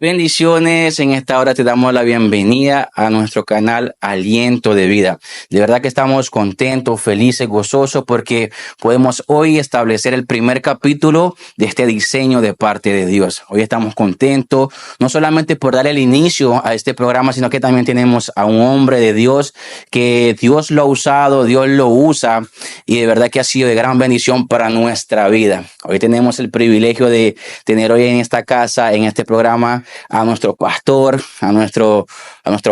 Bendiciones, en esta hora te damos la bienvenida a nuestro canal Aliento de Vida. De verdad que estamos contentos, felices, gozosos porque podemos hoy establecer el primer capítulo de este diseño de parte de Dios. Hoy estamos contentos, no solamente por dar el inicio a este programa, sino que también tenemos a un hombre de Dios que Dios lo ha usado, Dios lo usa y de verdad que ha sido de gran bendición para nuestra vida. Hoy tenemos el privilegio de tener hoy en esta casa, en este programa, a nuestro pastor, a nuestro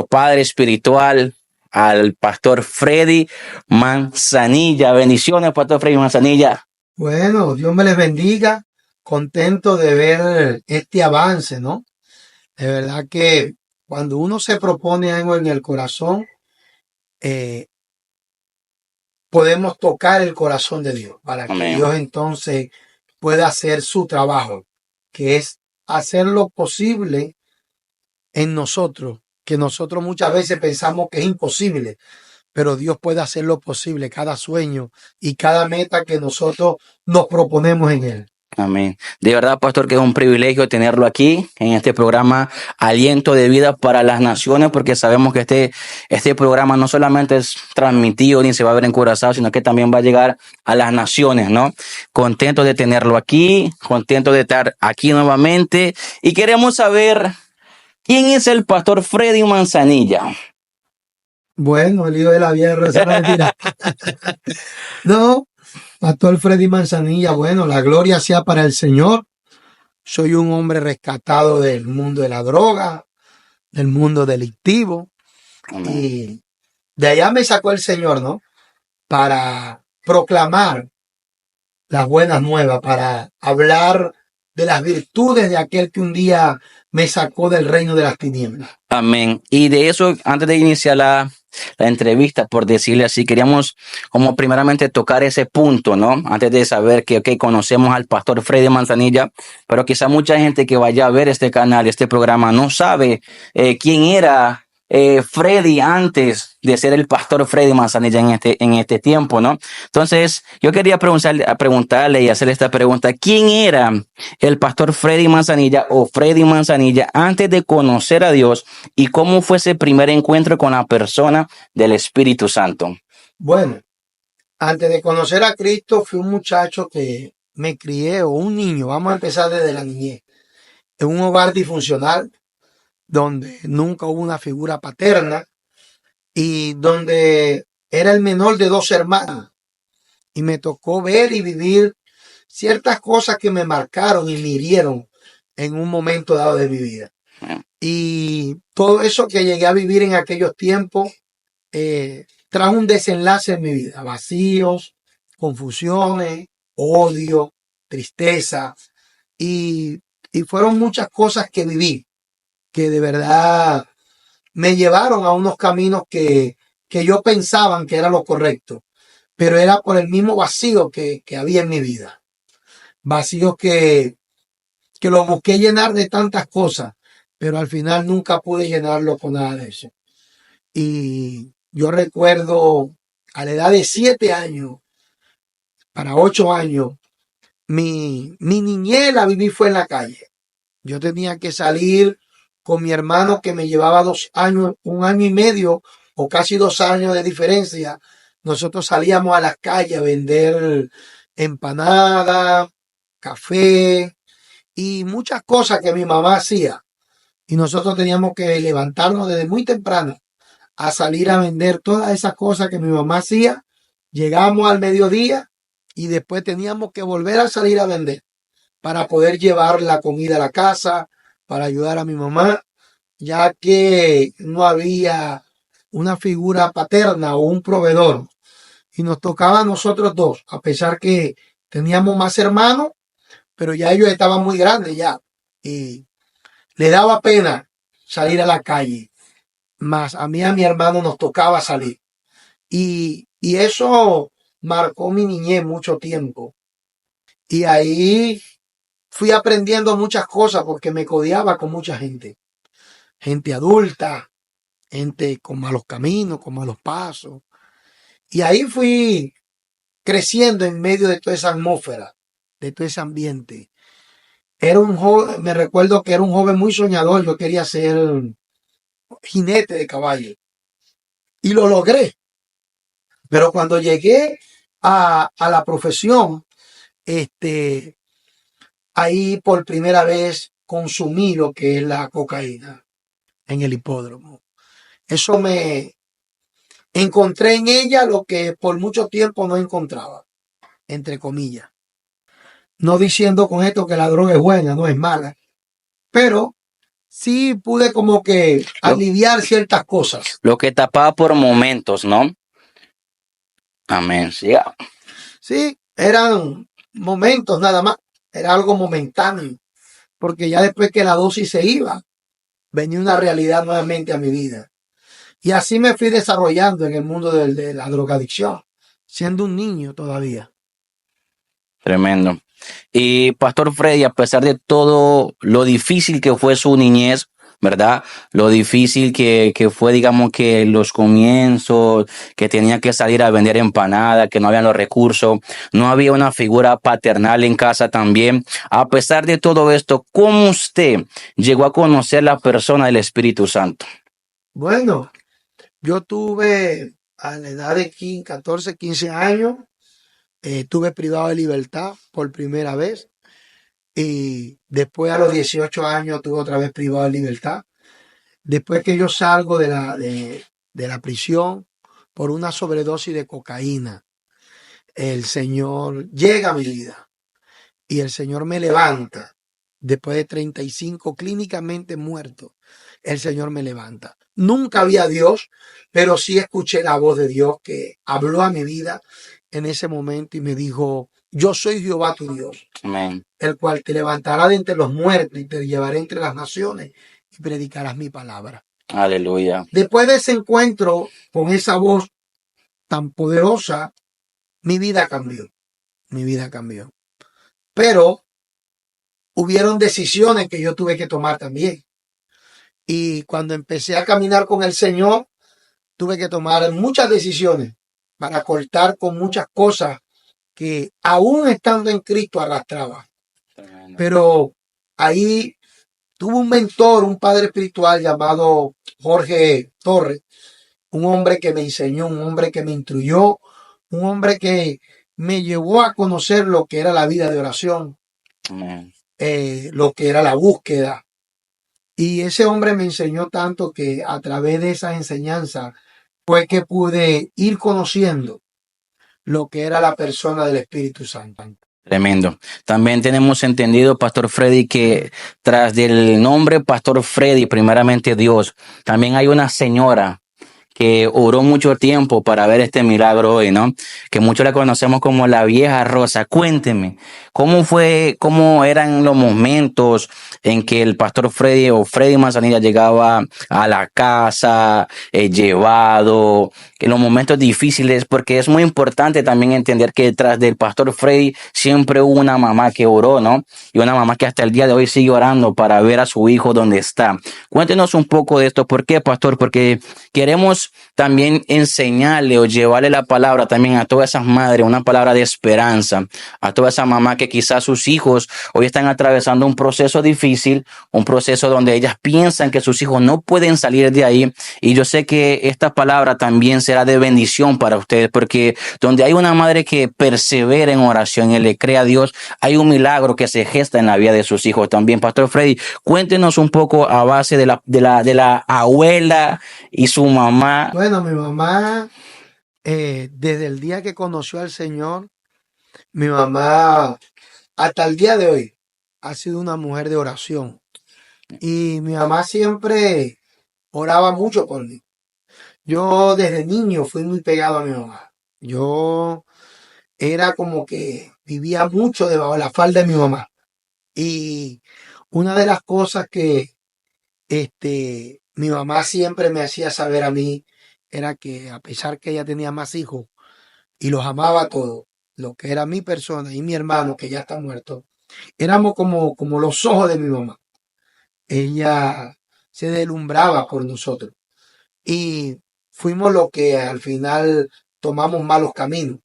padre espiritual, al pastor Freddy Manzanilla. Bendiciones, pastor Freddy Manzanilla. Bueno, Dios me les bendiga. Contento de ver este avance, ¿no? De verdad que cuando uno se propone algo en el corazón, eh, podemos tocar el corazón de Dios para que Amén. Dios entonces pueda hacer su trabajo, que es hacer lo posible en nosotros, que nosotros muchas veces pensamos que es imposible, pero Dios puede hacer lo posible, cada sueño y cada meta que nosotros nos proponemos en Él. Amén. De verdad, pastor, que es un privilegio tenerlo aquí en este programa Aliento de Vida para las Naciones, porque sabemos que este programa no solamente es transmitido ni se va a ver en Curazao, sino que también va a llegar a las naciones, ¿no? Contento de tenerlo aquí, contento de estar aquí nuevamente y queremos saber quién es el pastor Freddy Manzanilla. Bueno, el hijo de la vieja, esa no es mentira. No, Pastor Freddy Manzanilla, bueno, la gloria sea para el Señor. Soy un hombre rescatado del mundo de la droga, del mundo delictivo. Amén. Y de allá me sacó el Señor, ¿no? Para proclamar las buenas nuevas, para hablar de las virtudes de aquel que un día me sacó del reino de las tinieblas. Amén. Y de eso, antes de iniciar la entrevista, por decirle así, queríamos como primeramente tocar ese punto, ¿no? Antes de saber que conocemos al pastor Freddy Manzanilla, pero quizá mucha gente que vaya a ver este canal, este programa, no sabe quién era Freddy antes de ser el pastor Freddy Manzanilla en este tiempo, ¿no? Entonces, yo quería preguntarle y hacerle esta pregunta: ¿quién era el pastor Freddy Manzanilla o Freddy Manzanilla antes de conocer a Dios y cómo fue ese primer encuentro con la persona del Espíritu Santo? Bueno, antes de conocer a Cristo, fui un muchacho que me crié, o un niño, vamos a empezar desde la niñez, en un hogar disfuncional, donde nunca hubo una figura paterna y donde era el menor de 2 hermanos. Y me tocó ver y vivir ciertas cosas que me marcaron y me hirieron en un momento dado de mi vida. Y todo eso que llegué a vivir en aquellos tiempos trajo un desenlace en mi vida: vacíos, confusiones, odio, tristeza, y, y fueron muchas cosas que viví que de verdad me llevaron a unos caminos que yo pensaba que era lo correcto, pero era por el mismo vacío que había en mi vida. Vacío que lo busqué llenar de tantas cosas, pero al final nunca pude llenarlo con nada de eso. Y yo recuerdo a la edad de 7 años, para 8 años, mi niñez la viví fue en la calle. Yo tenía que salir con mi hermano que me llevaba 2 años, 1 año y medio o casi 2 años de diferencia. Nosotros salíamos a las calles a vender empanadas, café y muchas cosas que mi mamá hacía. Y nosotros teníamos que levantarnos desde muy temprano a salir a vender todas esas cosas que mi mamá hacía. Llegamos al mediodía y después teníamos que volver a salir a vender para poder llevar la comida a la casa, para ayudar a mi mamá, ya que no había una figura paterna o un proveedor. Y nos tocaba a nosotros dos, a pesar que teníamos más hermanos, pero ya ellos estaban muy grandes ya. Y le daba pena salir a la calle. Más a mí y a mi hermano nos tocaba salir. Y eso marcó mi niñez mucho tiempo. Y ahí fui aprendiendo muchas cosas porque me codeaba con mucha gente. Gente adulta, gente con malos caminos, con malos pasos. Y ahí fui creciendo en medio de toda esa atmósfera, de todo ese ambiente. Era un joven, me recuerdo que era un joven muy soñador. Yo quería ser jinete de caballo y lo logré. Pero cuando llegué a la profesión, este, ahí por primera vez consumí lo que es la cocaína en el hipódromo. Eso me encontré en ella lo que por mucho tiempo no encontraba, entre comillas. No diciendo con esto que la droga es buena, no es mala, pero sí pude como que Lo, aliviar ciertas cosas. lo que tapaba por momentos, ¿no? Amén. Siga. Sí, eran momentos nada más, era algo momentáneo, porque ya después que la dosis se iba, venía una realidad nuevamente a mi vida. Y así me fui desarrollando en el mundo de la drogadicción, siendo un niño todavía. Tremendo. Y Pastor Freddy, a pesar de todo lo difícil que fue su niñez, ¿verdad? Lo difícil que fue, digamos, que los comienzos, que tenía que salir a vender empanadas, que no habían los recursos, no había una figura paternal en casa también. A pesar de todo esto, ¿cómo usted llegó a conocer la persona del Espíritu Santo? Bueno, yo tuve a la edad de 15, 14, 15 años, tuve privado de libertad por primera vez y después a los 18 años tuve otra vez privado de libertad. Después que yo salgo de la prisión por una sobredosis de cocaína, el Señor llega a mi vida y el Señor me levanta. Después de 35 clínicamente muerto, el Señor me levanta. Nunca vi a Dios, pero sí escuché la voz de Dios que habló a mi vida en ese momento y me dijo, yo soy Jehová tu Dios, Amén. el cual te levantará de entre los muertos y te llevaré entre las naciones y predicarás mi palabra. Aleluya. Después de ese encuentro con esa voz tan poderosa, mi vida cambió, mi vida cambió. Pero hubieron decisiones que yo tuve que tomar también. Y cuando empecé a caminar con el Señor, tuve que tomar muchas decisiones para cortar con muchas cosas que aún estando en Cristo arrastraba. Tremendo. Pero ahí tuve un mentor, un padre espiritual llamado Jorge Torres, un hombre que me enseñó, un hombre que me instruyó, un hombre que me llevó a conocer lo que era la vida de oración, Amén. lo que era la búsqueda. Y ese hombre me enseñó tanto que a través de esa enseñanza fue que pude ir conociendo lo que era la persona del Espíritu Santo. Tremendo. También tenemos entendido, Pastor Freddy, que tras del nombre Pastor Freddy, primeramente Dios, también hay una señora que oró mucho tiempo para ver este milagro hoy, ¿no? Que muchos la conocemos como la vieja Rosa. Cuénteme, ¿cómo fue, cómo eran los momentos en que el Pastor Freddy o Freddy Manzanilla llegaba a la casa, llevado, en los momentos difíciles? Porque es muy importante también entender que detrás del Pastor Freddy siempre hubo una mamá que oró, ¿no? Y una mamá que hasta el día de hoy sigue orando para ver a su hijo donde está. Cuéntenos un poco de esto. ¿Por qué, Pastor? Porque queremos también enseñarle o llevarle la palabra también a todas esas madres, una palabra de esperanza, a toda esa mamá que quizás sus hijos hoy están atravesando un proceso difícil, un proceso donde ellas piensan que sus hijos no pueden salir de ahí. Y yo sé que esta palabra también será de bendición para ustedes, porque donde hay una madre que persevera en oración y le cree a Dios, hay un milagro que se gesta en la vida de sus hijos también. Pastor Freddy, cuéntenos un poco a base de la abuela y su mamá. Bueno, mi mamá, desde el día que conoció al Señor, mi mamá hasta el día de hoy ha sido una mujer de oración. Y mi mamá siempre oraba mucho por mí. Yo desde niño fui muy pegado a mi mamá. Yo era como que vivía mucho debajo de la falda de mi mamá. Y una de las cosas que mi mamá siempre me hacía saber a mí era que a pesar que ella tenía más hijos y los amaba a todos, lo que era mi persona y mi hermano, que ya está muerto, éramos como los ojos de mi mamá. Ella se deslumbraba por nosotros y fuimos los que al final tomamos malos caminos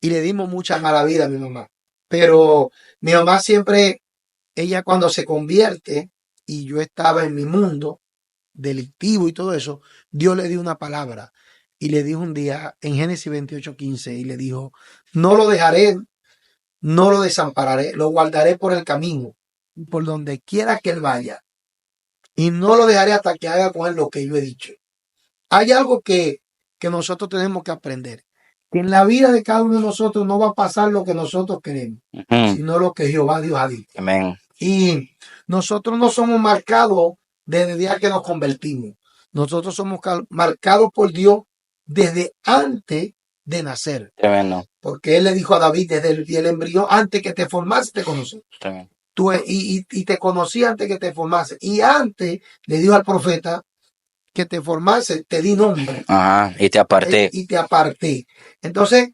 y le dimos mucha mala vida a mi mamá. Pero mi mamá siempre ella cuando se convierte y yo estaba en mi mundo delictivo y todo eso, Dios le dio una palabra y le dijo un día en Génesis 28:15 y le dijo, no lo dejaré, no lo desampararé, lo guardaré por el camino, por donde quiera que él vaya y no lo dejaré hasta que haga con él lo que yo he dicho. Hay algo que nosotros tenemos que aprender, que en la vida de cada uno de nosotros no va a pasar lo que nosotros queremos, sino lo que Jehová Dios ha dicho. Amén. Y nosotros no somos marcados desde el día que nos convertimos. Nosotros somos marcados por Dios desde antes de nacer. Tremendo. Porque Él le dijo a David desde el embrión, antes que te formase, te conocí. Tremendo. Y te conocí antes que te formase. Y antes le dijo al profeta que te formase, te di nombre. Ajá, y te aparté. Y te aparté. Entonces,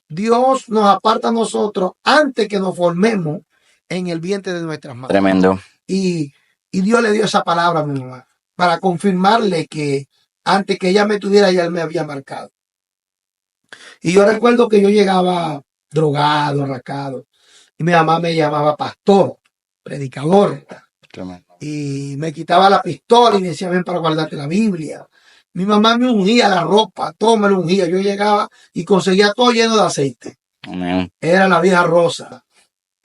Dios nos aparta a nosotros antes que nos formemos en el vientre de nuestras madres. Tremendo. Y Dios le dio esa palabra a mi mamá para confirmarle que antes que ella me tuviera, ya él me había marcado. Y yo recuerdo que yo llegaba drogado, arracado, y mi mamá me llamaba pastor, predicador, Tremendo. y me quitaba la pistola y me decía, ven para guardarte la Biblia. Mi mamá me ungía la ropa, todo me lo ungía. Yo llegaba y conseguía todo lleno de aceite. Amén. Era la vieja Rosa,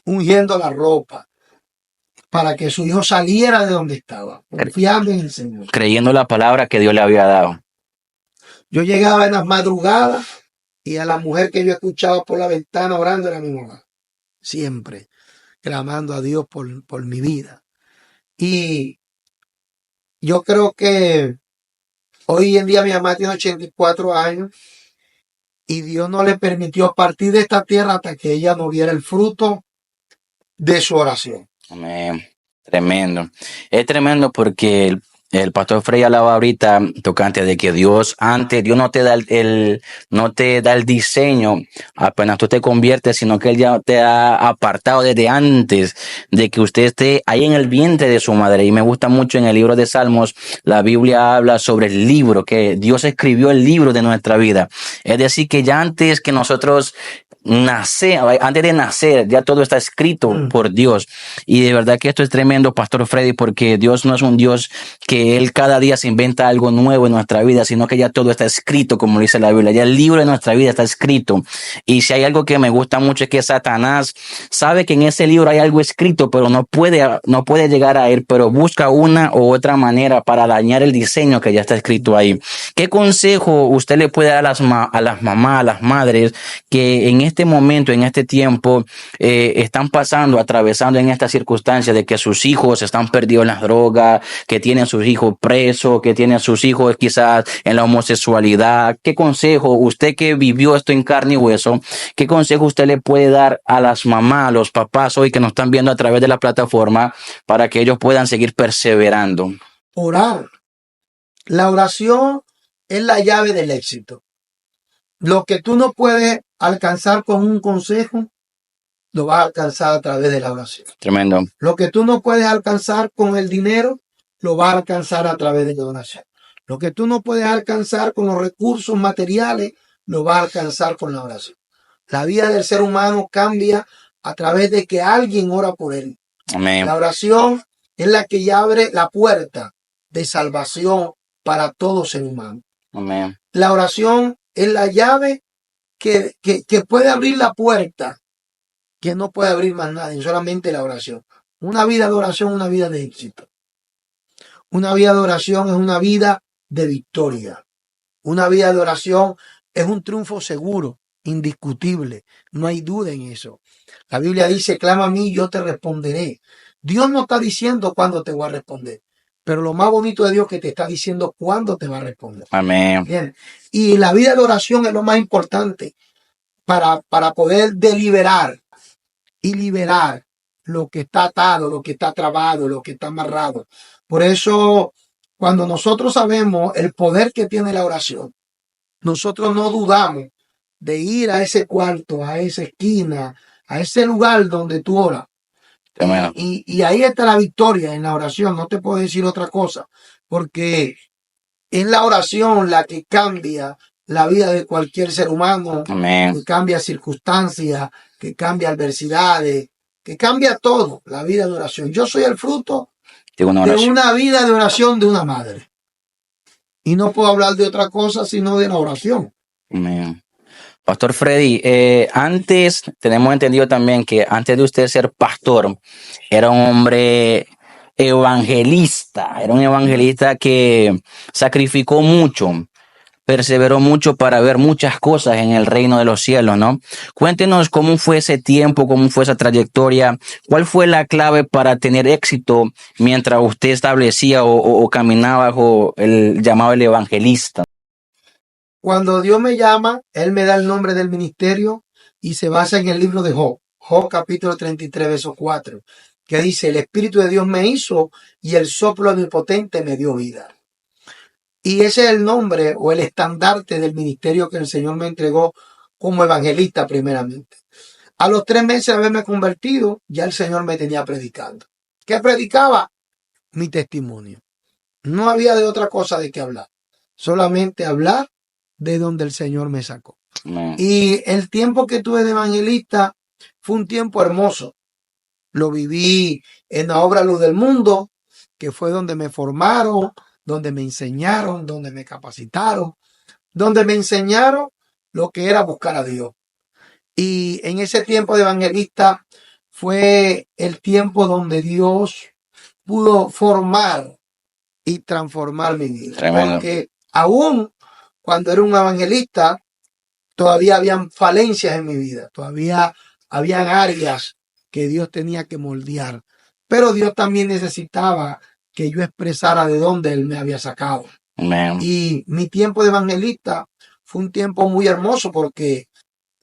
ungiendo la ropa para que su hijo saliera de donde estaba, confiando en el Señor. Creyendo la palabra que Dios le había dado. Yo llegaba en las madrugadas y a la mujer que yo escuchaba por la ventana orando era mi mamá. Siempre clamando a Dios por mi vida. Y yo creo que hoy en día mi mamá tiene 84 años y Dios no le permitió partir de esta tierra hasta que ella no viera el fruto de su oración. Amén. Tremendo. Es tremendo porque el pastor Frey hablaba ahorita tocante de que Dios no te da no te da el diseño apenas tú te conviertes, sino que Él ya te ha apartado desde antes de que usted esté ahí en el vientre de su madre. Y me gusta mucho en el libro de Salmos, la Biblia habla sobre el libro, que Dios escribió el libro de nuestra vida. Es decir, que ya antes que nosotros antes de nacer, ya todo está escrito por Dios. Y de verdad que esto es tremendo, Pastor Freddy, porque Dios no es un Dios que Él cada día se inventa algo nuevo en nuestra vida, sino que ya todo está escrito, como dice la Biblia. Ya el libro de nuestra vida está escrito. Y si hay algo que me gusta mucho es que Satanás sabe que en ese libro hay algo escrito, pero no puede llegar a él, pero busca una u otra manera para dañar el diseño que ya está escrito ahí. ¿Qué consejo usted le puede dar a las mamás, a las madres que en este momento, en este tiempo, están atravesando en esta circunstancia de que sus hijos están perdidos en las drogas, que tienen sus hijos presos, que tienen sus hijos quizás en la homosexualidad? ¿Qué consejo, usted que vivió esto en carne y hueso, qué consejo usted le puede dar a las mamás, a los papás hoy que nos están viendo a través de la plataforma para que ellos puedan seguir perseverando? Orar. La oración es la llave del éxito. Lo que tú no puedes alcanzar con un consejo, lo vas a alcanzar a través de la oración. Tremendo. Lo que tú no puedes alcanzar con el dinero, lo vas a alcanzar a través de la oración. Lo que tú no puedes alcanzar con los recursos materiales, lo vas a alcanzar con la oración. La vida del ser humano cambia a través de que alguien ora por él. Amén. La oración es la que ya abre la puerta de salvación para todo ser humano. Amén. La oración es la llave que puede abrir la puerta que no puede abrir más nadie, solamente la oración. Una vida de oración es una vida de éxito. Una vida de oración es una vida de victoria. Una vida de oración es un triunfo seguro, indiscutible. No hay duda en eso. La Biblia dice, clama a mí, yo te responderé. Dios no está diciendo cuándo te voy a responder. Pero lo más bonito de Dios es que te está diciendo cuándo te va a responder. Amén. Bien. Y la vida de oración es lo más importante para poder deliberar y liberar lo que está atado, lo que está trabado, lo que está amarrado. Por eso, cuando nosotros sabemos el poder que tiene la oración, nosotros no dudamos de ir a ese cuarto, a esa esquina, a ese lugar donde tú oras. Y ahí está la victoria en la oración. No te puedo decir otra cosa, porque es la oración la que cambia la vida de cualquier ser humano. Amén. Que cambia circunstancias, que cambia adversidades, que cambia todo, la vida de oración. Yo soy el fruto de una de oración. una vida de oración de una madre. Y no puedo hablar de otra cosa sino de la oración. Amén. Pastor Freddy, antes tenemos entendido también que antes de usted ser pastor, era un hombre evangelista, era un evangelista que sacrificó mucho, perseveró mucho para ver muchas cosas en el reino de los cielos, ¿no? Cuéntenos cómo fue ese tiempo, cómo fue esa trayectoria, cuál fue la clave para tener éxito mientras usted establecía o caminaba bajo el llamado del evangelista. Cuando Dios me llama, Él me da el nombre del ministerio y se basa en el libro de Job. Job capítulo 33, verso 4, que dice, el Espíritu de Dios me hizo y el soplo omnipotente me dio vida. Y ese es el nombre o el estandarte del ministerio que el Señor me entregó como evangelista primeramente. A los 3 meses de haberme convertido, ya el Señor me tenía predicando. ¿Qué predicaba? Mi testimonio. No había de otra cosa de qué hablar. Solamente hablar de donde el Señor me sacó. Amén. Y el tiempo que tuve de evangelista fue un tiempo hermoso. Lo viví en la obra Luz del Mundo, que fue donde me formaron, donde me enseñaron, donde me capacitaron, donde me enseñaron lo que era buscar a Dios. Y en ese tiempo de evangelista fue el tiempo donde Dios pudo formar y transformar mi vida. Tremendo. Porque aún cuando era un evangelista, todavía habían falencias en mi vida, todavía habían áreas que Dios tenía que moldear. Pero Dios también necesitaba que yo expresara de dónde Él me había sacado. Amén. Y mi tiempo de evangelista fue un tiempo muy hermoso porque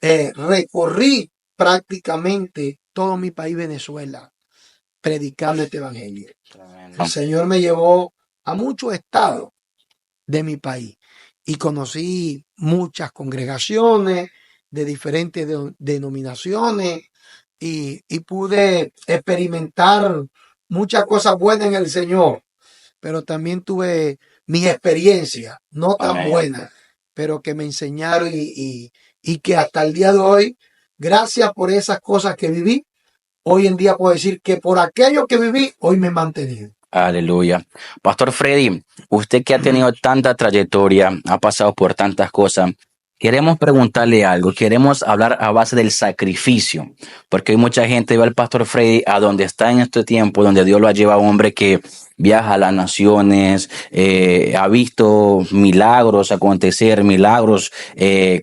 recorrí prácticamente todo mi país, Venezuela, predicando este evangelio. Tremendo. El Señor me llevó a muchos estados de mi país y conocí muchas congregaciones de diferentes denominaciones y pude experimentar muchas cosas buenas en el Señor, pero también tuve mis experiencias no tan Amén. buenas, pero que me enseñaron y que hasta el día de hoy, gracias por esas cosas que viví, hoy en día puedo decir que por aquello que viví, hoy me he mantenido. Aleluya. Pastor Freddy, usted que ha tenido tanta trayectoria, ha pasado por tantas cosas, queremos preguntarle algo, queremos hablar a base del sacrificio, porque hay mucha gente ve al Pastor Freddy a donde está en este tiempo, donde Dios lo ha llevado, un hombre que viaja a las naciones, ha visto milagros acontecer, milagros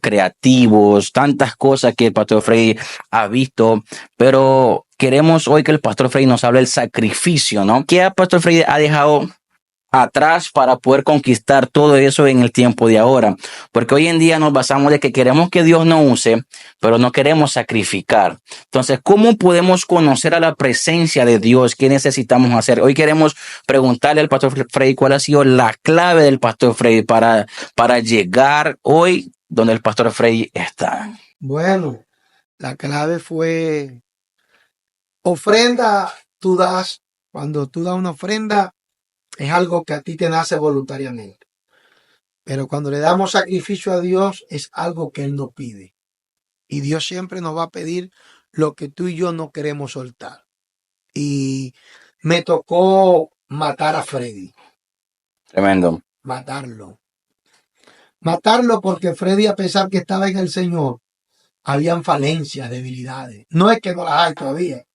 creativos, tantas cosas que el Pastor Freddy ha visto, pero queremos hoy que el Pastor Freddy nos hable del sacrificio, ¿no? ¿Qué el Pastor Freddy ha dejado atrás para poder conquistar todo eso en el tiempo de ahora? Porque hoy en día nos basamos de que queremos que Dios nos use, pero no queremos sacrificar. Entonces, ¿cómo podemos conocer a la presencia de Dios? ¿Qué necesitamos hacer? Hoy queremos preguntarle al Pastor Freddy cuál ha sido la clave del Pastor Freddy para llegar hoy donde el Pastor Freddy está. Bueno, la clave fue ofrenda, tú das. Cuando tú das una ofrenda, es algo que a ti te nace voluntariamente. Pero cuando le damos sacrificio a Dios, es algo que Él nos pide. Y Dios siempre nos va a pedir lo que tú y yo no queremos soltar. Y me tocó matar a Freddy. Tremendo. Matarlo. Matarlo porque Freddy, a pesar que estaba en el Señor, habían falencias, debilidades. No es que no las hay todavía,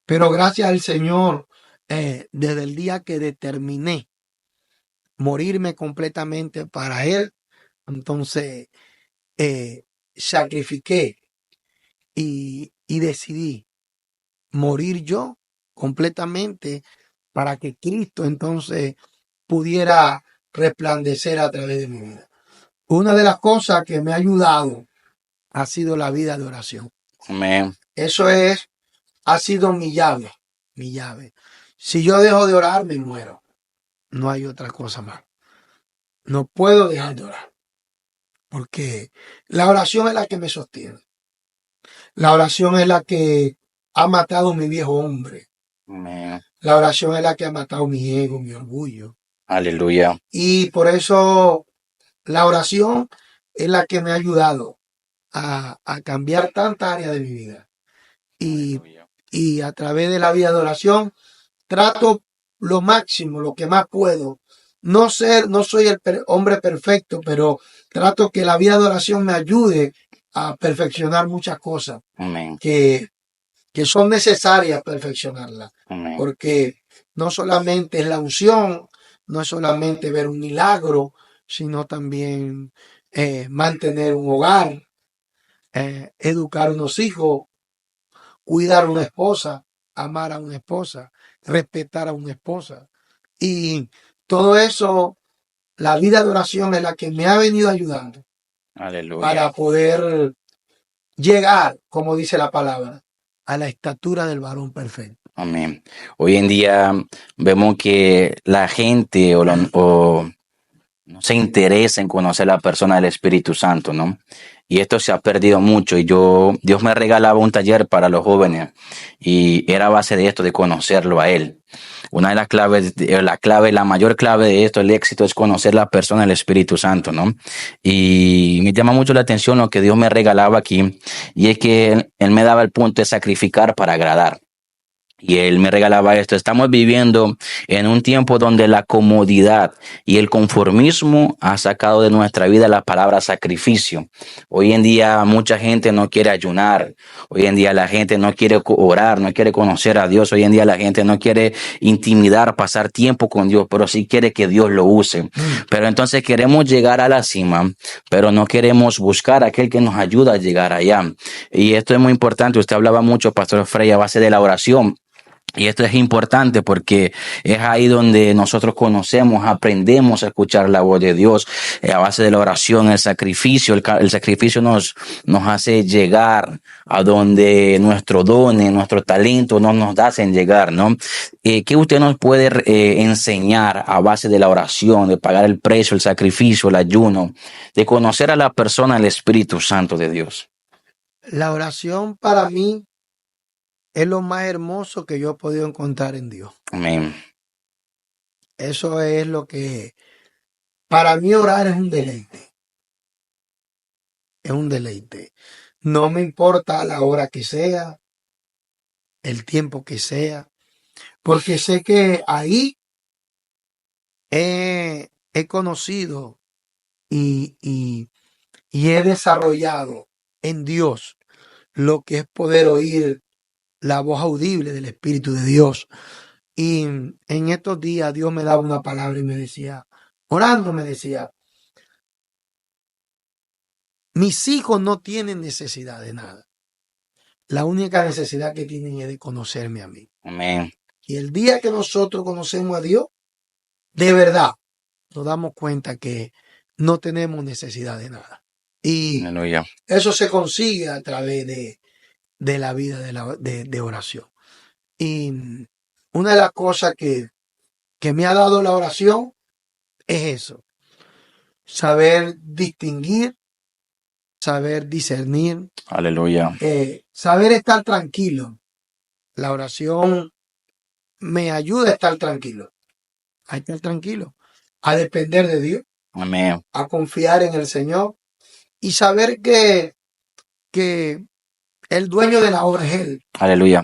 pero gracias al Señor, desde el día que determiné morirme completamente para Él, entonces sacrifiqué y decidí morir yo completamente para que Cristo entonces pudiera resplandecer a través de mi vida. Una de las cosas que me ha ayudado ha sido la vida de oración. Amén. Eso ha sido mi llave, mi llave. Si yo dejo de orar, me muero. No hay otra cosa más. No puedo dejar de orar. Porque la oración es la que me sostiene. La oración es la que ha matado mi viejo hombre. Amén. La oración es la que ha matado mi ego, mi orgullo. Aleluya. Y por eso la oración es la que me ha ayudado a cambiar tanta área de mi vida. Y, Aleluya. y a través de la vida de oración trato lo máximo, lo que más puedo. No soy el hombre perfecto, pero trato que la vida de oración me ayude a perfeccionar muchas cosas Amén. que son necesarias perfeccionarlas. Amén. Porque no solamente es la unción, no es solamente ver un milagro, sino también mantener un hogar, educar unos hijos, cuidar a una esposa, amar a una esposa, respetar a una esposa. Y todo eso, la vida de oración es la que me ha venido ayudando Aleluya. para poder llegar, como dice la palabra, a la estatura del varón perfecto. Amén. Hoy en día vemos que la gente o no se interesa en conocer la persona del Espíritu Santo, ¿no? Y esto se ha perdido mucho. Y Dios me regalaba un taller para los jóvenes y era a base de esto, de conocerlo a Él. Una de las claves, la mayor clave de esto, el éxito, es conocer la persona del Espíritu Santo, ¿no? Y me llama mucho la atención lo que Dios me regalaba aquí, y es que Él me daba el punto de sacrificar para agradar. Y él me regalaba esto. Estamos viviendo en un tiempo donde la comodidad y el conformismo ha sacado de nuestra vida la palabra sacrificio. Hoy en día mucha gente no quiere ayunar. Hoy en día la gente no quiere orar, no quiere conocer a Dios. Hoy en día la gente no quiere intimidar, pasar tiempo con Dios, pero sí quiere que Dios lo use. Pero entonces queremos llegar a la cima, pero no queremos buscar a aquel que nos ayuda a llegar allá. Y esto es muy importante. Usted hablaba mucho, Pastor Frey, a base de la oración. Y esto es importante porque es ahí donde nosotros conocemos, aprendemos a escuchar la voz de Dios, a base de la oración, el sacrificio. El sacrificio nos hace llegar a donde nuestro don, nuestro talento no nos hacen llegar, ¿no? ¿Qué usted nos puede enseñar a base de la oración, de pagar el precio, el sacrificio, el ayuno, de conocer a la persona, el Espíritu Santo de Dios? La oración para mí es lo más hermoso que yo he podido encontrar en Dios. Amén. Eso es lo que, para mí orar es un deleite. Es un deleite. No me importa la hora que sea, el tiempo que sea, porque sé que ahí he conocido y he desarrollado en Dios lo que es poder oír la voz audible del Espíritu de Dios. Y en estos días Dios me daba una palabra y me decía, orando me decía, mis hijos no tienen necesidad de nada. La única necesidad que tienen es de conocerme a mí. Amén. Y el día que nosotros conocemos a Dios, de verdad, nos damos cuenta que no tenemos necesidad de nada. Y Aleluya. eso se consigue a través de la vida de oración. Y una de las cosas que me ha dado la oración es eso. Saber distinguir, saber discernir, Aleluya. saber estar tranquilo. La oración me ayuda a estar tranquilo, a depender de Dios, Amén. a confiar en el Señor y saber que el dueño de la obra es Él. Aleluya.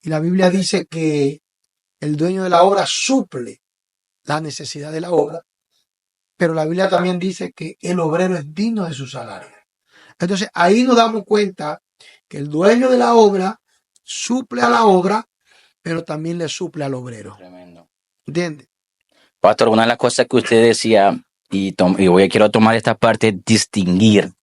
Y la Biblia dice que el dueño de la obra suple la necesidad de la obra, pero la Biblia también dice que el obrero es digno de su salario. Entonces ahí nos damos cuenta que el dueño de la obra suple a la obra, pero también le suple al obrero. Tremendo. ¿Entiendes? Pastor, una de las cosas que usted decía, y quiero tomar esta parte, distinguir.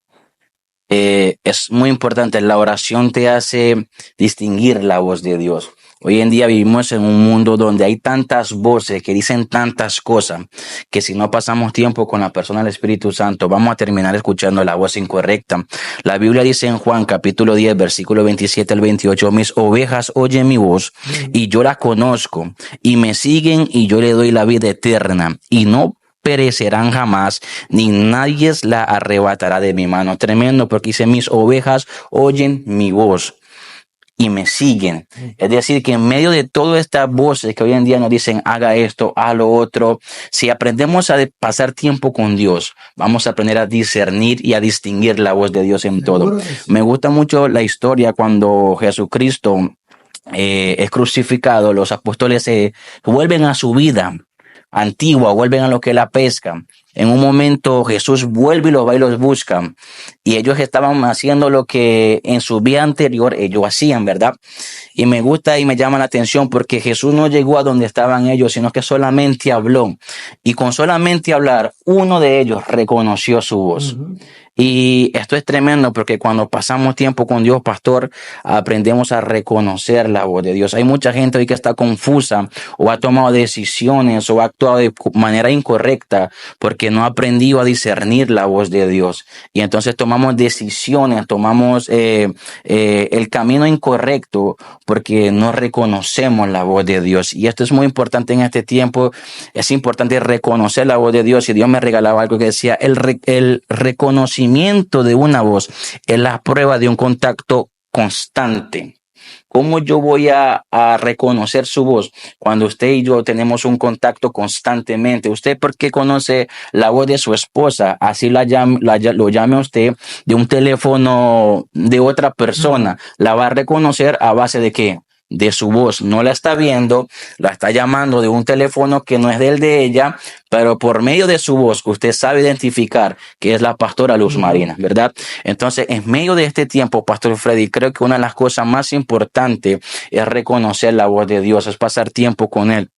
Es muy importante. La oración te hace distinguir la voz de Dios. Hoy en día vivimos en un mundo donde hay tantas voces que dicen tantas cosas que si no pasamos tiempo con la persona del Espíritu Santo vamos a terminar escuchando la voz incorrecta. La Biblia dice en Juan capítulo 10 versículo 27 al 28, mis ovejas oyen mi voz y yo las conozco y me siguen y yo le doy la vida eterna y no perecerán jamás, ni nadie la arrebatará de mi mano. Tremendo, porque dice, mis ovejas oyen mi voz y me siguen. Es decir, que en medio de todas estas voces que hoy en día nos dicen, haga esto, haga lo otro, si aprendemos a pasar tiempo con Dios, vamos a aprender a discernir y a distinguir la voz de Dios en todo. Me gusta mucho la historia cuando Jesucristo es crucificado, los apóstoles se vuelven a su vida antigua, vuelven a lo que es la pesca. En un momento Jesús vuelve y los va y los busca. Y ellos estaban haciendo lo que en su vida anterior ellos hacían, ¿verdad? Y me gusta y me llama la atención porque Jesús no llegó a donde estaban ellos, sino que solamente habló. Y con solamente hablar, uno de ellos reconoció su voz. Ujú. Y esto es tremendo porque cuando pasamos tiempo con Dios, pastor, aprendemos a reconocer la voz de Dios. Hay mucha gente hoy que está confusa o ha tomado decisiones o ha actuado de manera incorrecta porque no ha aprendido a discernir la voz de Dios. Y entonces tomamos decisiones, tomamos el camino incorrecto porque no reconocemos la voz de Dios. Y esto es muy importante en este tiempo. Es importante reconocer la voz de Dios. Y Dios me regalaba algo que decía, el reconocimiento de una voz es la prueba de un contacto constante. ¿Cómo yo voy a reconocer su voz cuando usted y yo tenemos un contacto constantemente? ¿Usted por qué conoce la voz de su esposa? Así lo llame usted de un teléfono de otra Ujú. persona. ¿La va a reconocer a base de qué? De su voz. No la está viendo, la está llamando de un teléfono que no es del de ella, pero por medio de su voz usted sabe identificar que es la pastora Luz Ujú. Marina, ¿verdad? Entonces, en medio de este tiempo, Pastor Freddy, creo que una de las cosas más importantes es reconocer la voz de Dios, es pasar tiempo con Él.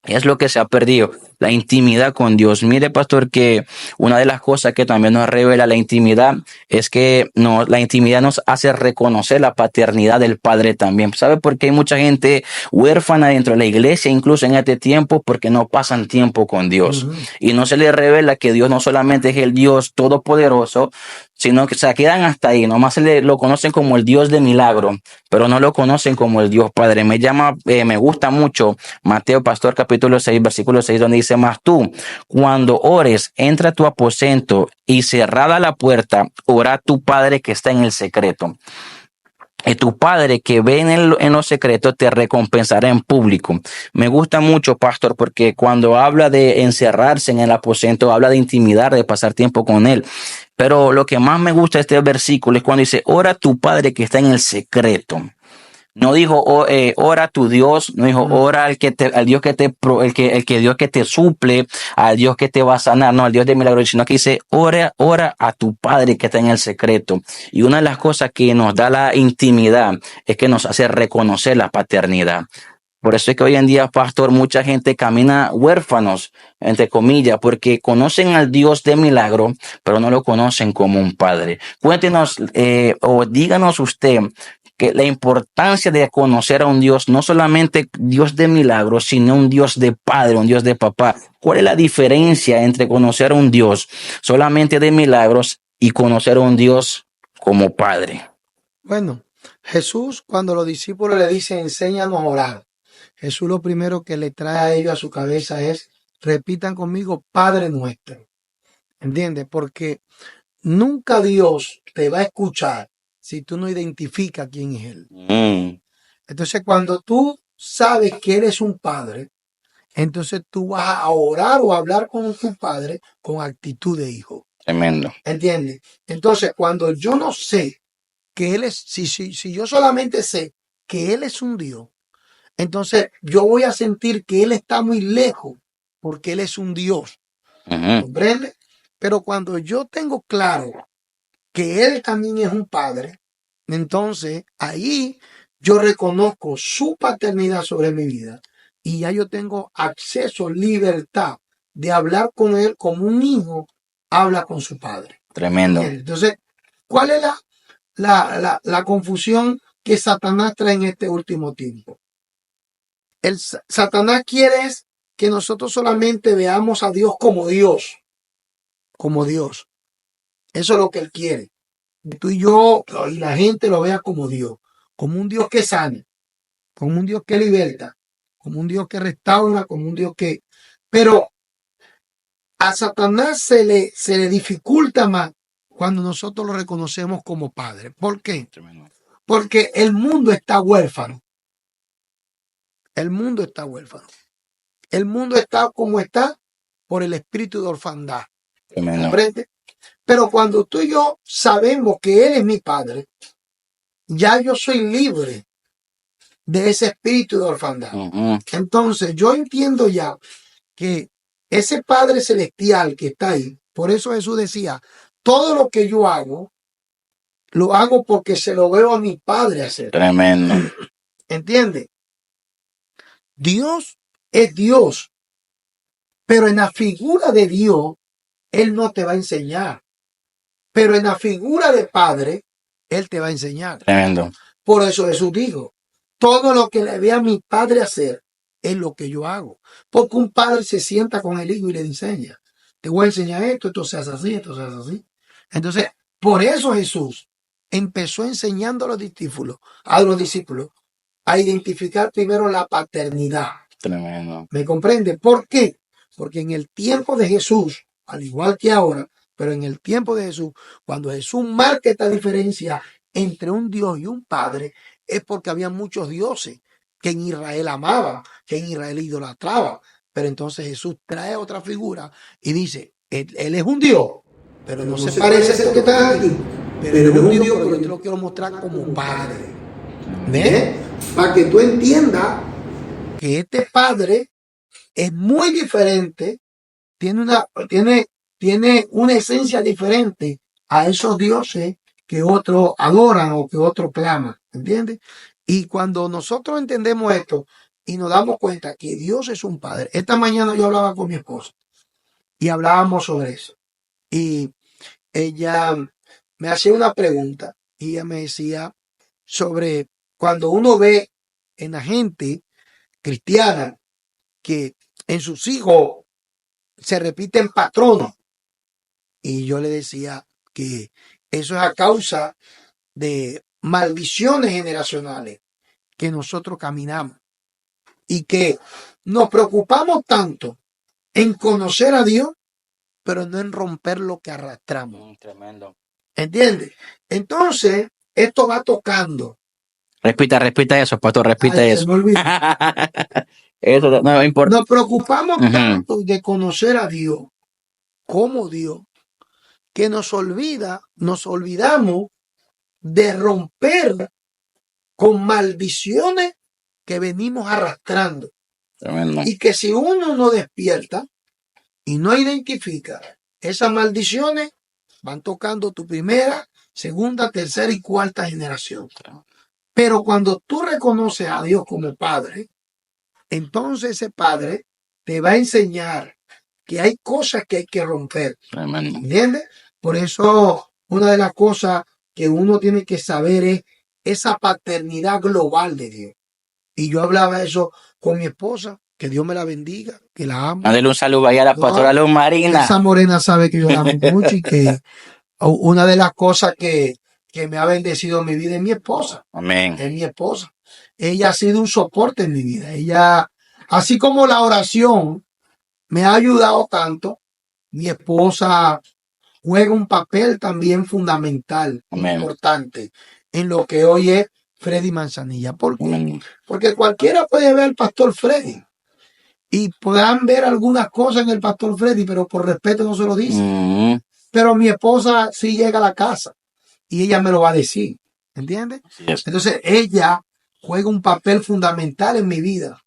Es lo que se ha perdido, la intimidad con Dios. Mire, pastor, que una de las cosas que también nos revela la intimidad es que la intimidad nos hace reconocer la paternidad del Padre también. ¿Sabe por qué hay mucha gente huérfana dentro de la iglesia, incluso en este tiempo? Porque no pasan tiempo con Dios. Ujú. Y no se les revela que Dios no solamente es el Dios todopoderoso, sino que se quedan hasta ahí. Nomás lo conocen como el Dios de milagro, pero no lo conocen como el Dios Padre. Me gusta mucho Mateo, pastor, capítulo 6, versículo 6, donde dice, mas tú, cuando ores, entra a tu aposento y cerrada la puerta, ora a tu Padre que está en el secreto. Y tu Padre que ve en los secretos te recompensará en público. Me gusta mucho, pastor, porque cuando habla de encerrarse en el aposento, habla de intimidar, de pasar tiempo con Él. Pero lo que más me gusta de este versículo es cuando dice, ora a tu Padre que está en el secreto. No dijo, ora a tu Dios, no dijo, Ujú. ora al Dios que Dios que te suple, al Dios que te va a sanar, no, al Dios de milagros, sino que dice, ora a tu Padre que está en el secreto. Y una de las cosas que nos da la intimidad es que nos hace reconocer la paternidad. Por eso es que hoy en día, pastor, mucha gente camina huérfanos, entre comillas, porque conocen al Dios de milagro, pero no lo conocen como un padre. Cuéntenos o díganos usted que la importancia de conocer a un Dios, no solamente Dios de milagros, sino un Dios de padre, un Dios de papá. ¿Cuál es la diferencia entre conocer a un Dios solamente de milagros y conocer a un Dios como padre? Bueno, Jesús, cuando los discípulos le dicen, enséñanos a orar, Jesús lo primero que le trae a ellos a su cabeza es, repitan conmigo, Padre nuestro. ¿Entiendes? Porque nunca Dios te va a escuchar si tú no identificas quién es Él. Mm, Entonces, cuando tú sabes que eres un padre, entonces tú vas a orar o a hablar con tu padre con actitud de hijo. tremendo. ¿Entiendes? Entonces, cuando yo no sé que Él es, si yo solamente sé que Él es un Dios, entonces yo voy a sentir que Él está muy lejos porque Él es un Dios. Ujú, ¿Comprende? Pero cuando yo tengo claro que Él también es un padre, entonces ahí yo reconozco su paternidad sobre mi vida y ya yo tengo acceso, libertad de hablar con Él como un hijo habla con su padre. tremendo. ¿Entiendes? Entonces, ¿cuál es la confusión que Satanás trae en este último tiempo? Satanás quiere es que nosotros solamente veamos a Dios como Dios, como Dios. Eso es lo que él quiere. Tú y yo y la gente lo vea como Dios, como un Dios que sana, como un Dios que liberta, como un Dios que restaura, como un Dios que... Pero a Satanás se le dificulta más cuando nosotros lo reconocemos como Padre. ¿Por qué? Tremendo. Porque el mundo está huérfano. El mundo está huérfano. El mundo está como está por el espíritu de orfandad. Tremendo. ¿Comprende? Pero cuando tú y yo sabemos que Él es mi Padre, ya yo soy libre de ese espíritu de orfandad. Entonces, yo entiendo ya que ese Padre Celestial que está ahí, por eso Jesús decía, todo lo que yo hago, lo hago porque se lo veo a mi Padre hacer. Tremendo. ¿Entiendes? Dios es Dios, pero en la figura de Dios, Él no te va a enseñar. Pero en la figura de Padre, Él te va a enseñar. Tremendo. Por eso Jesús dijo, todo lo que le ve a mi Padre hacer es lo que yo hago. Porque un padre se sienta con el hijo y le enseña. Te voy a enseñar esto, esto se hace así, esto se hace así. Entonces, por eso Jesús empezó enseñando a los discípulos a identificar primero la paternidad. Tremendo. ¿Me comprende? ¿Por qué? Porque en el tiempo de Jesús, al igual que ahora, pero en el tiempo de Jesús, cuando Jesús marca esta diferencia entre un Dios y un Padre, es porque había muchos dioses que en Israel amaban, que en Israel idolatraban. Pero entonces Jesús trae otra figura y dice, él es un Dios, pero no se parece a esto que está aquí. Pero él es un Dios, pero yo te lo quiero mostrar como Padre. ¿Ves? Para que tú entiendas que este Padre es muy diferente, tiene una esencia diferente a esos dioses que otros adoran o que otros claman, ¿entiendes? Y cuando nosotros entendemos esto y nos damos cuenta que Dios es un Padre, esta mañana yo hablaba con mi esposa y hablábamos sobre eso. Y ella me hacía una pregunta y ella me decía sobre cuando uno ve en la gente cristiana que en sus hijos se repiten patrones. Y yo le decía que eso es a causa de maldiciones generacionales que nosotros caminamos y que nos preocupamos tanto en conocer a Dios, pero no en romper lo que arrastramos. Tremendo. ¿Entiendes? Entonces, esto va tocando. Repita eso, pastor, repita Ay, se eso. me olvidó. Eso no importa. Nos preocupamos tanto de conocer a Dios como Dios, que nos olvidamos de romper con maldiciones que venimos arrastrando. Tremendo. Y que si uno no despierta y no identifica, esas maldiciones van tocando tu primera, segunda, tercera y cuarta generación. Pero cuando tú reconoces a Dios como Padre, entonces ese Padre te va a enseñar que hay cosas que hay que romper. Tremendo. ¿Entiendes? Por eso una de las cosas que uno tiene que saber es esa paternidad global de Dios. Y yo hablaba eso con mi esposa, que Dios me la bendiga, que la amo. Mándale un saludo allá a la pastora Luz Marina. Esa morena sabe que yo la amo mucho y que una de las cosas que me ha bendecido en mi vida es mi esposa. Amén. Es mi esposa. Ella ha sido un soporte en mi vida. Ella, así como la oración me ha ayudado tanto, mi esposa juega un papel también fundamental, Amén. importante, en lo que hoy es Freddy Manzanilla. ¿Por qué? Amén. Porque cualquiera puede ver al pastor Freddy y podrán ver algunas cosas en el pastor Freddy, pero por respeto no se lo dicen. Pero mi esposa sí llega a la casa y ella me lo va a decir, ¿entiendes? Yes. Entonces ella juega un papel fundamental en mi vida,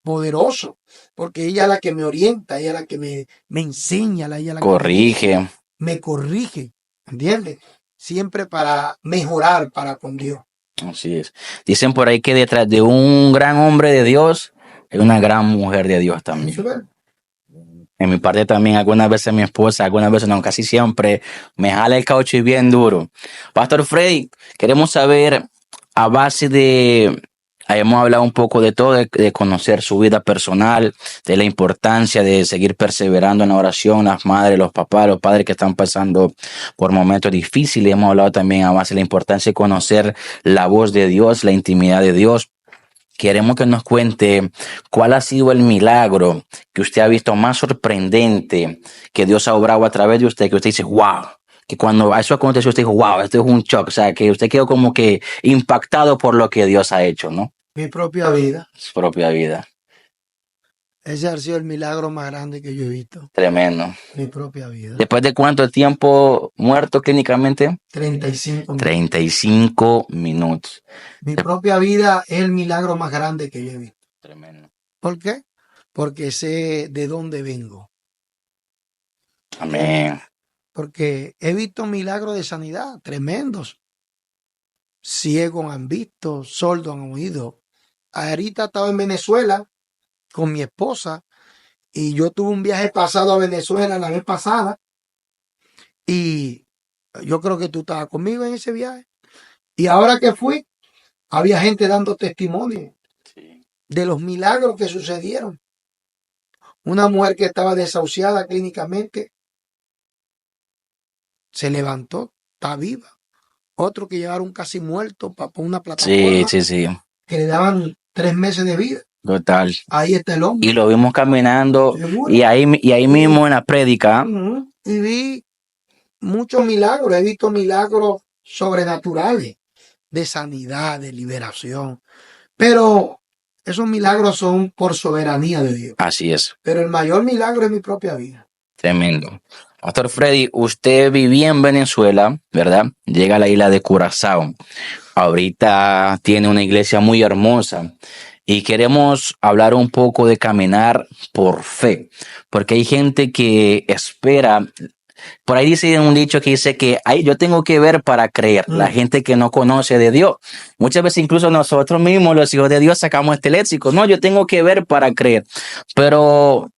poderoso, porque ella es la que me orienta, ella es la que me enseña, ella es la Corrige. me corrige, ¿entiendes? Siempre para mejorar para con Dios. Así es. Dicen por ahí que detrás de un gran hombre de Dios hay una gran mujer de Dios también. En mi parte también, algunas veces mi esposa, algunas veces no, casi siempre me jala el caucho y bien duro. Pastor Freddy, queremos saber, a base de, hemos hablado un poco de todo, de conocer su vida personal, de la importancia de seguir perseverando en la oración, las madres, los papás, los padres que están pasando por momentos difíciles. Hemos hablado también a base de la importancia de conocer la voz de Dios, la intimidad de Dios. Queremos que nos cuente cuál ha sido el milagro que usted ha visto más sorprendente que Dios ha obrado a través de usted, que usted dice, wow, que cuando eso aconteció usted dijo, wow, esto es un shock, o sea, que usted quedó como que impactado por lo que Dios ha hecho, ¿no? Mi propia vida. Su propia vida. Ese ha sido el milagro más grande que yo he visto Tremendo. en mi propia vida. ¿Después de cuánto tiempo muerto clínicamente? 35 minutos. 35 minutos. Mi propia vida es el milagro más grande que yo he visto. Tremendo. ¿Por qué? Porque sé de dónde vengo. Amén. Porque he visto milagros de sanidad tremendos. Ciegos han visto, sordos han oído. Ahorita estaba en Venezuela con mi esposa y yo tuve un viaje pasado a Venezuela la vez pasada y yo creo que tú estabas conmigo en ese viaje. Y ahora que fui, había gente dando testimonio Sí. de los milagros que sucedieron. Una mujer que estaba desahuciada clínicamente se levantó, está viva. Otro que llevaron casi muerto para una Sí, plataforma sí, sí. que le daban 3 meses de vida. Total. Ahí está el Y hombre, lo vimos caminando seguro. y ahí mismo en la prédica. Ujú. Y vi muchos milagros, he visto milagros sobrenaturales de sanidad, de liberación. Pero esos milagros son por soberanía de Dios. Así es. Pero el mayor milagro es mi propia vida. Tremendo. Pastor Freddy, usted vivía en Venezuela, ¿verdad? Llega a la isla de Curazao. Ahorita tiene una iglesia muy hermosa y queremos hablar un poco de caminar por fe, porque hay gente que espera. Por ahí dice un dicho que dice que yo tengo que ver para creer. La gente que no conoce de Dios. Muchas veces incluso nosotros mismos, los hijos de Dios, sacamos este léxico. No, yo tengo que ver para creer. Pero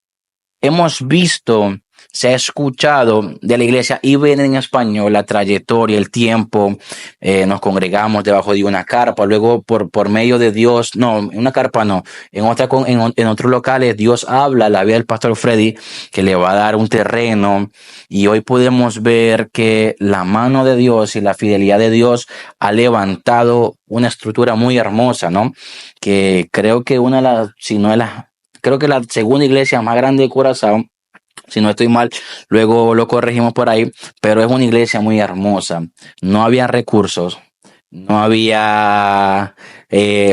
hemos visto, se ha escuchado de la iglesia y ven en español la trayectoria, el tiempo. Nos congregamos debajo de una carpa, luego por medio de Dios, no, en una carpa no, en otros locales Dios habla a la vida del pastor Freddy que le va a dar un terreno y hoy podemos ver que la mano de Dios y la fidelidad de Dios ha levantado una estructura muy hermosa, ¿no? Que creo que una de las, si no es la creo que la segunda iglesia más grande de Curazao, si no estoy mal, luego lo corregimos por ahí, pero es una iglesia muy hermosa. No había recursos, no había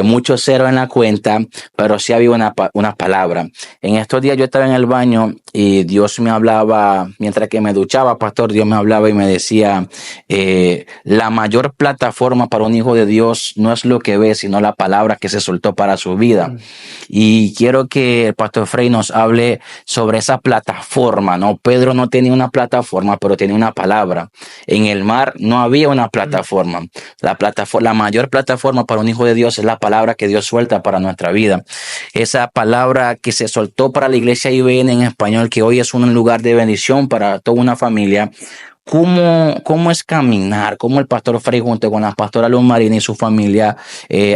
mucho cero en la cuenta, pero sí había una palabra. En estos días yo estaba en el baño y Dios me hablaba, mientras que me duchaba, pastor, Dios me hablaba y me decía, la mayor plataforma para un hijo de Dios no es lo que ve, sino la palabra que se soltó para su vida. Y quiero que el pastor Frey nos hable sobre esa plataforma, ¿no? Pedro no tenía una plataforma, pero tenía una palabra. En el mar no había una plataforma. La mayor plataforma para un hijo de Dios es la palabra que Dios suelta para nuestra vida. Esa palabra que se soltó para la iglesia IBN en español, que hoy es un lugar de bendición para toda una familia. ¿Cómo es caminar? ¿Cómo el pastor Frey junto con la pastora Luz Marina y su familia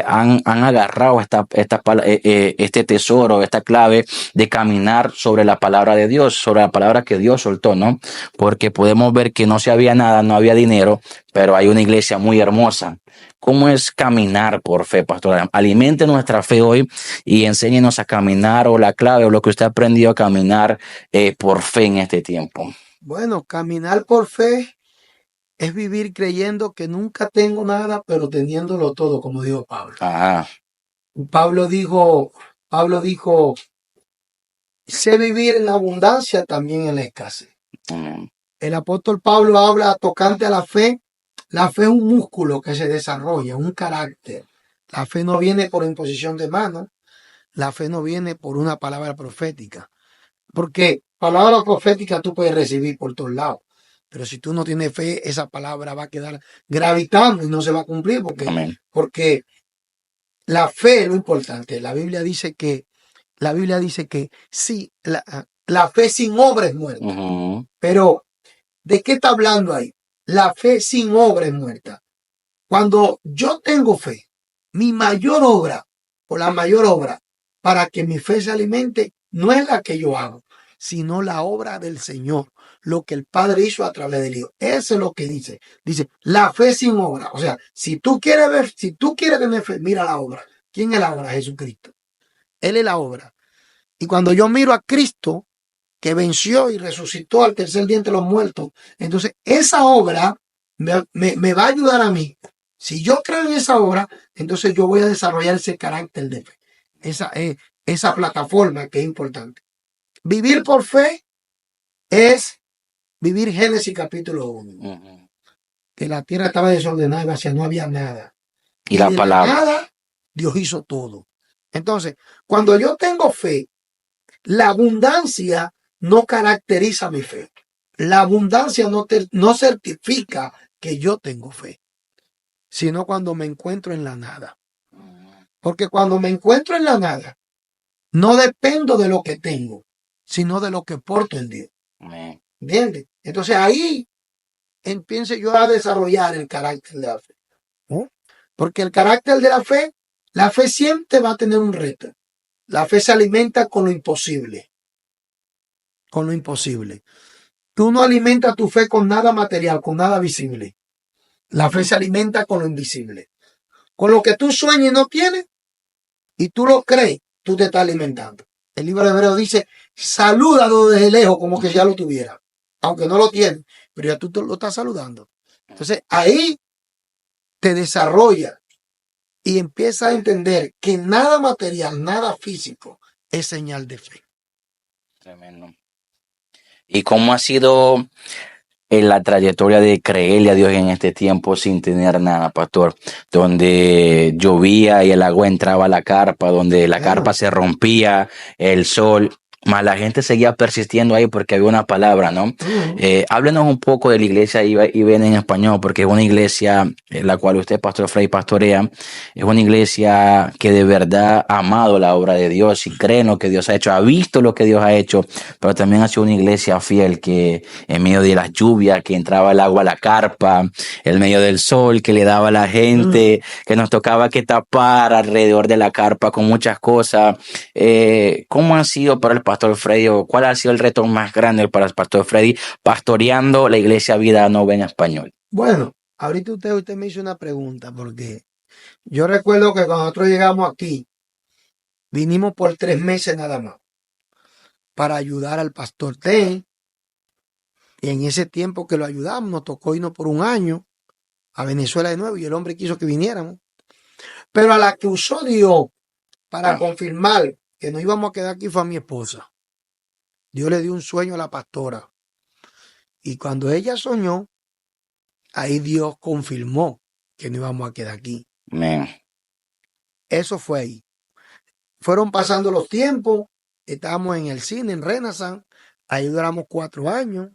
han agarrado este tesoro, esta clave de caminar sobre la palabra de Dios, sobre la palabra que Dios soltó, ¿no? Porque podemos ver que no se había nada, no había dinero, pero hay una iglesia muy hermosa. ¿Cómo es caminar por fe, pastor? Alimente nuestra fe hoy y enséñenos a caminar o la clave o lo que usted ha aprendido a caminar por fe en este tiempo. Bueno, caminar por fe es vivir creyendo que nunca tengo nada, pero teniéndolo todo, como dijo Pablo. Ajá. Pablo dijo, sé vivir en la abundancia, también en la escasez. Amén. El apóstol Pablo habla tocante a la fe. La fe es un músculo que se desarrolla, un carácter. La fe no viene por imposición de manos. La fe no viene por una palabra profética. Porque palabra profética tú puedes recibir por todos lados. Pero si tú no tienes fe, esa palabra va a quedar gravitando y no se va a cumplir. Amén. Porque la fe es lo importante. La Biblia dice que sí, la fe sin obra es muerta. Ujú. Pero, ¿de qué está hablando ahí? La fe sin obra es muerta. Cuando yo tengo fe, mi mayor obra o la mayor obra para que mi fe se alimente no es la que yo hago, sino la obra del Señor, lo que el Padre hizo a través del Hijo. Eso es lo que dice. Dice, la fe sin obra. O sea, si tú quieres tener fe, mira la obra. ¿Quién es la obra? Jesucristo. Él es la obra. Y cuando yo miro a Cristo, que venció y resucitó al tercer día entre los muertos, entonces esa obra me va a ayudar a mí. Si yo creo en esa obra, entonces yo voy a desarrollar ese carácter de fe. esa plataforma que es importante. Vivir por fe es vivir Génesis capítulo 1, que la tierra estaba desordenada y vacía, no había nada. Y la de la palabra. nada, Dios hizo todo. Entonces, cuando yo tengo fe, la abundancia no caracteriza mi fe. La abundancia no certifica que yo tengo fe, sino cuando me encuentro en la nada. Porque cuando me encuentro en la nada, no dependo de lo que tengo, sino de lo que porto en Dios. Amén. ¿Entiendes? Entonces ahí empiezo yo a desarrollar el carácter de la fe. ¿No? Porque el carácter de la fe siempre va a tener un reto. La fe se alimenta con lo imposible. Con lo imposible. Tú no alimentas tu fe con nada material, con nada visible. La fe se alimenta con lo invisible. Con lo que tú sueñas y no tienes, y tú lo crees, tú te estás alimentando. El libro de Hebreos dice, salúdalo desde lejos como que ya lo tuviera. Aunque no lo tienes, pero ya tú lo estás saludando. Entonces ahí te desarrolla y empieza a entender que nada material, nada físico es señal de fe. Tremendo. ¿Y cómo ha sido en la trayectoria de creerle a Dios en este tiempo sin tener nada, pastor? Donde llovía y el agua entraba a la carpa, donde la carpa se rompía, el sol, más la gente seguía persistiendo ahí porque había una palabra, ¿no? Háblenos un poco de la iglesia y ven en español, porque es una iglesia la cual usted, Pastor Fray, pastorea. Es una iglesia que de verdad ha amado la obra de Dios y cree en lo que Dios ha hecho, ha visto lo que Dios ha hecho, pero también ha sido una iglesia fiel que en medio de las lluvias, que entraba el agua a la carpa, en medio del sol que le daba a la gente, que nos tocaba que tapar alrededor de la carpa con muchas cosas. ¿Cómo ha sido para el Pastor Freddy, o cuál ha sido el reto más grande para el Pastor Freddy pastoreando la iglesia Vida Nova en español? Bueno, ahorita usted me hizo una pregunta, porque yo recuerdo que cuando nosotros llegamos aquí, vinimos por 3 meses nada más para ayudar al pastor Ten. Y en ese tiempo que lo ayudamos, nos tocó irnos por 1 año a Venezuela de nuevo y el hombre quiso que viniéramos. Pero a la que usó Dios para confirmar que nos íbamos a quedar aquí fue a mi esposa. Dios le dio un sueño a la pastora. Y cuando ella soñó, ahí Dios confirmó que no íbamos a quedar aquí. Amén. Eso fue ahí. Fueron pasando los tiempos. Estábamos en el cine, en Renaissance. Ahí duramos 4 años.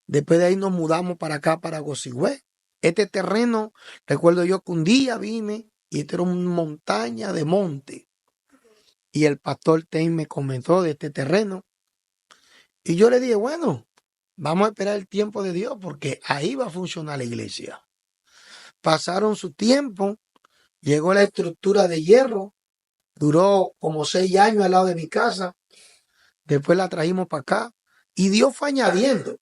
Después de ahí nos mudamos para acá, para Gosigüe. Este terreno, recuerdo yo que un día vine y esto era una montaña de monte. Y el pastor Ten me comentó de este terreno. Y yo le dije, bueno, vamos a esperar el tiempo de Dios porque ahí va a funcionar la iglesia. Pasaron su tiempo, llegó la estructura de hierro, duró como 6 años al lado de mi casa. Después la trajimos para acá y Dios fue añadiendo.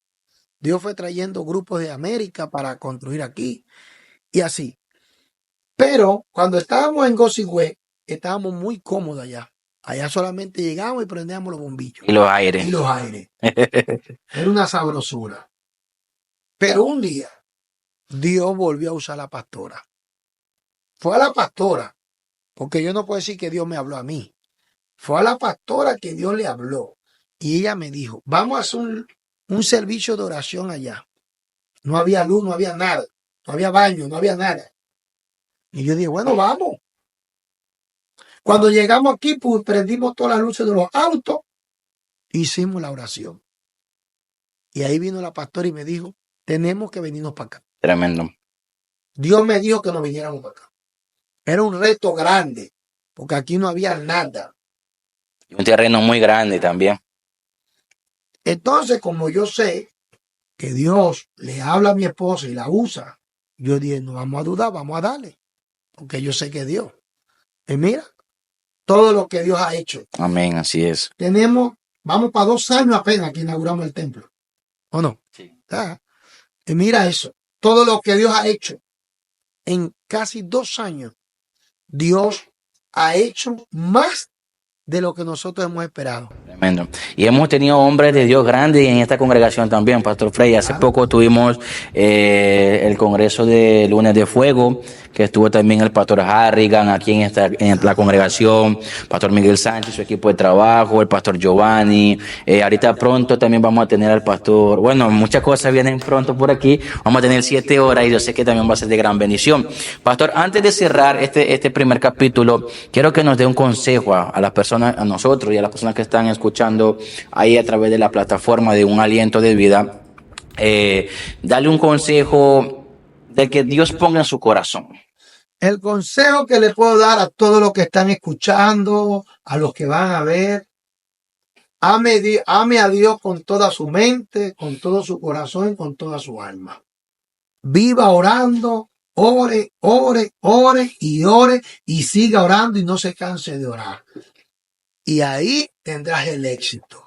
Dios fue trayendo grupos de América para construir aquí y así. Pero cuando estábamos en Gosigüe, estábamos muy cómodos allá. Allá solamente llegamos y prendíamos los bombillos. Y los aires. Y los aires. Era una sabrosura. Pero un día, Dios volvió a usar a la pastora. Fue a la pastora, porque yo no puedo decir que Dios me habló a mí. Fue a la pastora que Dios le habló. Y ella me dijo, vamos a hacer un servicio de oración allá. No había luz, no había nada. No había baño, no había nada. Y yo dije, bueno, vamos. Cuando llegamos aquí, pues prendimos todas las luces de los autos, hicimos la oración. Y ahí vino la pastora y me dijo, tenemos que venirnos para acá. Tremendo. Dios me dijo que nos viniéramos para acá. Era un reto grande, porque aquí no había nada. Y un terreno muy grande también. Entonces, como yo sé que Dios le habla a mi esposa y la usa, yo dije, no vamos a dudar, vamos a darle, porque yo sé que es Dios. Y mira, todo lo que Dios ha hecho. Amén, así es. Vamos para 2 años apenas que inauguramos el templo. ¿O no? Sí. Y mira eso, todo lo que Dios ha hecho. En casi 2 años, Dios ha hecho más de lo que nosotros hemos esperado. Tremendo. Y hemos tenido hombres de Dios grandes en esta congregación también, Pastor Frey. Hace poco tuvimos el congreso de Lunes de Fuego, que estuvo también el Pastor Harrigan aquí en la congregación, Pastor Miguel Sánchez, su equipo de trabajo, el Pastor Giovanni. Ahorita pronto también vamos a tener al Pastor, bueno, muchas cosas vienen pronto por aquí. Vamos a tener 7 horas y yo sé que también va a ser de gran bendición. Pastor, antes de cerrar este primer capítulo, quiero que nos dé un consejo a las personas, a nosotros y a las personas que están escuchando ahí a través de la plataforma de Un Aliento de Vida. Dale un consejo de que Dios ponga en su corazón. El consejo que le puedo dar a todos los que están escuchando, a los que van a ver, ame a Dios con toda su mente, con todo su corazón y con toda su alma. Viva orando, ore y siga orando y no se canse de orar. Y ahí tendrás el éxito.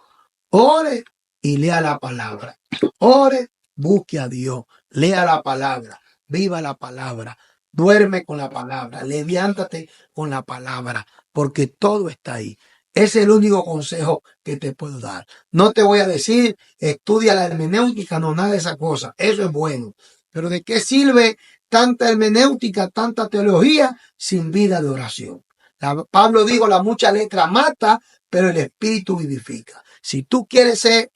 Ore y lea la palabra. Ore, busque a Dios, lea la palabra, viva la palabra. Duerme con la palabra, levántate con la palabra, porque todo está ahí. Ese es el único consejo que te puedo dar. No te voy a decir, estudia la hermenéutica, no, nada de esa cosa. Eso es bueno. Pero ¿de qué sirve tanta hermenéutica, tanta teología sin vida de oración? Pablo dijo, la mucha letra mata, pero el espíritu vivifica. Si tú quieres ser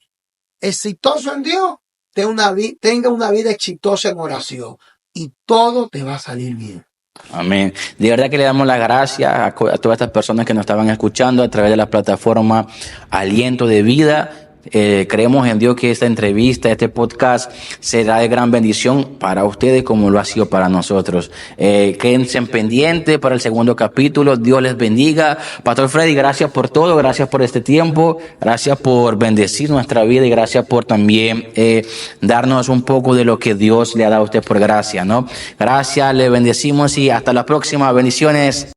exitoso en Dios, tenga una vida exitosa en oración. Y todo te va a salir bien. Amén. De verdad que le damos las gracias a todas estas personas que nos estaban escuchando a través de la plataforma Aliento de Vida. Creemos en Dios que esta entrevista, este podcast será de gran bendición para ustedes como lo ha sido para nosotros. Quédense pendientes para el segundo capítulo. Dios les bendiga. Pastor Freddy, gracias por todo, gracias por este tiempo, gracias por bendecir nuestra vida y gracias por también darnos un poco de lo que Dios le ha dado a usted por gracia, ¿no? Gracias, le bendecimos y hasta la próxima. Bendiciones.